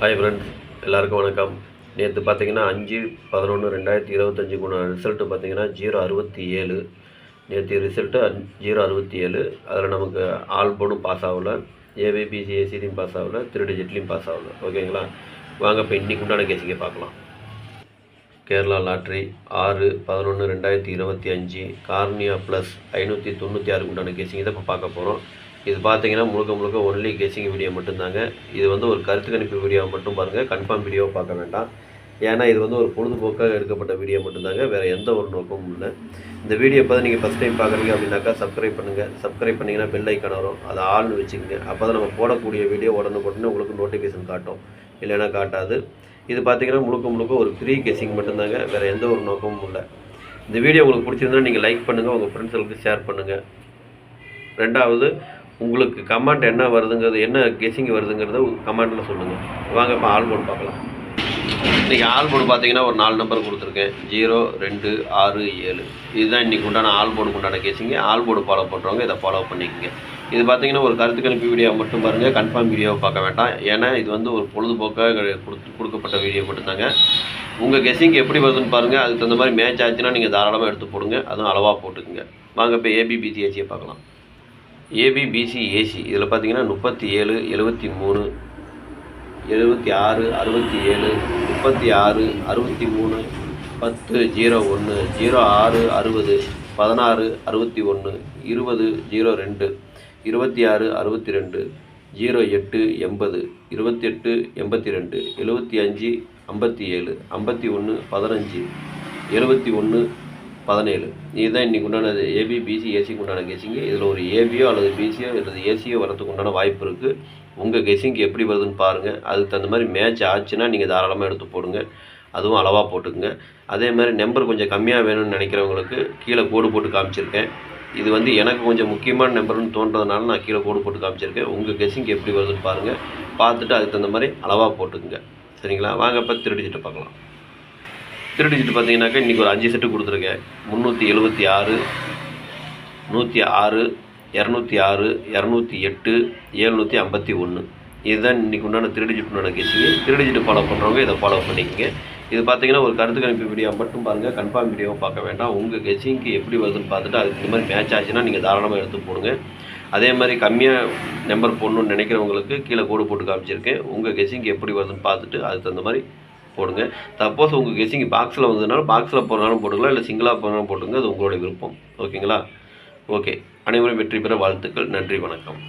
Hi friends, எல்லாருக்கும் வணக்கம். நேற்று பார்த்தீங்கன்னா 5/11/2025 ரிசல்ட்டு பார்த்தீங்கன்னா 067. நேற்று ரிசல்ட்டு 067. அதில் நமக்கு ஆல் போர்டும் பாஸ் ஆகலை, ஏபிபிசி ஏசிலையும் பாஸ் ஆகலை, 3 டிஜிட்லையும் பாஸ் ஆகலை. ஓகேங்களா? வாங்க இப்போ இன்றைக்கு உண்டான கேசிங்க பார்க்கலாம். கேரளா லாட்ரி 6/11/2025 கார்னியா ப்ளஸ் 596 உண்டான கேசிங்க தான் இப்போ பார்க்க போகிறோம். இது பார்த்தீங்கன்னா முழுக்க ஒன்லி கெஸ்ஸிங் வீடியோ மட்டும்தாங்க. இது ஒரு கருத்து கணிப்பு வீடியோ மட்டும் பாருங்கள், கன்ஃபார்ம் வீடியோவை பார்க்க வேண்டாம். ஏன்னா இது ஒரு பொழுதுபோக்காக எடுக்கப்பட்ட வீடியோ மட்டும்தாங்க, வேறு எந்த ஒரு நோக்கமும் இல்லை. இந்த வீடியோ இப்போ நீங்கள் ஃபஸ்ட் டைம் பார்க்குறீங்க அப்படின்னாக்கா சப்ஸ்கிரைப் பண்ணுங்கள். சப்ஸ்கிரைப் பண்ணிங்கன்னா பெல் ஐக்கான் வரும், அதை ஆள்னு வச்சுக்கோங்க. அப்போ தான் நம்ம போடக்கூடிய வீடியோ உடனே உங்களுக்கு நோட்டிஃபிகேஷன் காட்டும், இல்லைன்னா காட்டாது. இது பார்த்தீங்கன்னா முழுக்க ஒரு ஃப்ரீ கெஸ்ஸிங் மட்டும்தாங்க, வேறு எந்த ஒரு நோக்கமும் இல்லை. இந்த வீடியோ உங்களுக்கு பிடிச்சிருந்தா நீங்கள் லைக் பண்ணுங்கள், உங்கள் ஃப்ரெண்ட்ஸுகளுக்கு ஷேர் பண்ணுங்கள். ரெண்டாவது, உங்களுக்கு கமெண்ட் என்ன வருதுங்கிறது, என்ன கெஸ்ஸிங் வருதுங்கிறத கமெண்ட்டில் சொல்லுங்கள். வாங்க இப்போ ஆல் போர்டு பார்க்கலாம். இன்றைக்கி ஆல் போர்டு பார்த்தீங்கன்னா ஒரு 4 நம்பர் கொடுத்துருக்கேன், 0, 2, 6, 7. இதுதான் இன்றைக்கி உண்டான ஆல் போர்டுக்கு உண்டான கெஸ்ஸிங்க. ஆல் போர்டு ஃபாலோ பண்ணுறவங்க இதை ஃபாலோ பண்ணிக்கோங்க. இது பார்த்தீங்கன்னா ஒரு கருத்து கணிப்பு வீடியோ மட்டும் பாருங்கள், கன்ஃபார்ம் வீடியோவை பார்க்க வேண்டாம். ஏன்னா இது ஒரு பொழுதுபோக்காக கொடுக்கப்பட்ட வீடியோ மட்டும்தாங்க. உங்கள் கெஸ்ஸிங் எப்படி வருதுன்னு பாருங்கள், அதுக்கு தகுந்த மாதிரி மேட்ச் ஆச்சுன்னா நீங்கள் தாராளமாக எடுத்து போடுங்க, அதுவும் அளவாக போட்டுக்குங்க. வாங்க இப்போ ஏபிபிசி ஏசியை பார்க்கலாம். ஏபிபிசி ஏசி இதில் பார்த்தீங்கன்னா 37, 73, 76, 67, 36, 63, 10, 01, 06, 60, 16, 61, 20, 02, 26, 62, 08, 80, 28, 82, 75, 57, 51, 15, 71, 17. இதுதான் இன்றைக்கி உண்டானது ஏபிபிசி ஏசிக்கு உண்டான கெஸ்ஸிங்கு. இதில் ஒரு ஏபியோ அல்லது பிசியோ அல்லது ஏசியோ வரதுக்கு உண்டான வாய்ப்பு இருக்குது. உங்கள் கெஸ்ஸிங்க்கு எப்படி வருதுன்னு பாருங்கள். அதுக்கு தகுந்த மாதிரி மேட்ச் ஆச்சுன்னா நீங்கள் தாராளமாக எடுத்து போடுங்க, அதுவும் அளவாக போட்டுக்குங்க. அதே மாதிரி நம்பர் கொஞ்சம் கம்மியாக வேணும்னு நினைக்கிறவங்களுக்கு கீழே கோடு போட்டு காமிச்சிருக்கேன். இது எனக்கு கொஞ்சம் முக்கியமான நம்பர்னு தோன்றதுனால நான் கீழே கோடு போட்டு காமிச்சிருக்கேன். உங்கள் கெஸ்ஸிங்க்கு எப்படி வருதுன்னு பாருங்கள், பார்த்துட்டு அதுக்கு தகுந்த மாதிரி அளவாக போட்டுக்குங்க. சரிங்களா? வாங்க இப்போ 3 டிஜிட்டை பார்க்கலாம். 3 டிஜிட் பார்த்தீங்கன்னாக்கா இன்றைக்கி ஒரு 5 செட்டு கொடுத்துருக்கேன். 376, 106, 206, 208, 751. இதுதான் இன்றைக்கி உண்டான 3 டிஜிட் உண்டான கெஸ்ஸிங்கு. 3 டிஜிட் ஃபாலோ பண்ணுறவங்க இதை ஃபாலோ பண்ணிக்கோங்க. இது பார்த்தீங்கன்னா ஒரு கருத்து கணிப்பு வீடியோ மட்டும் பாருங்கள், கன்ஃபார்ம் வீடியோவை பார்க்க வேண்டாம். உங்கள் கெஸ்ஸிங்க்கு எப்படி வருதுன்னு பார்த்துட்டு அதுக்கு இந்த மாதிரி மேட்ச் ஆச்சுன்னா நீங்கள் தாராளமாக எடுத்து போடுங்க. அதே மாதிரி கம்மியாக நம்பர் போடணுன்னு நினைக்கிறவங்களுக்கு கீழே கோடு போட்டு காமிச்சிருக்கேன். உங்கள் கெஸ்ஸிங்க்கு எப்படி வருதுன்னு பார்த்துட்டு அதுக்கு தகுந்த மாதிரி போடுங்க. சப்போஸ் உங்கள் கெஸ்ஸிங் பாக்ஸில் வந்ததுனால பாக்ஸில் போனாலும் போட்டுக்கலாம், இல்லை சிங்கிளாக போனாலும் போட்டுங்க, அது உங்களுடைய விருப்பம். ஓகேங்களா? ஓகே, அனைவரும் வெற்றி பெற வாழ்த்துக்கள். நன்றி, வணக்கம்.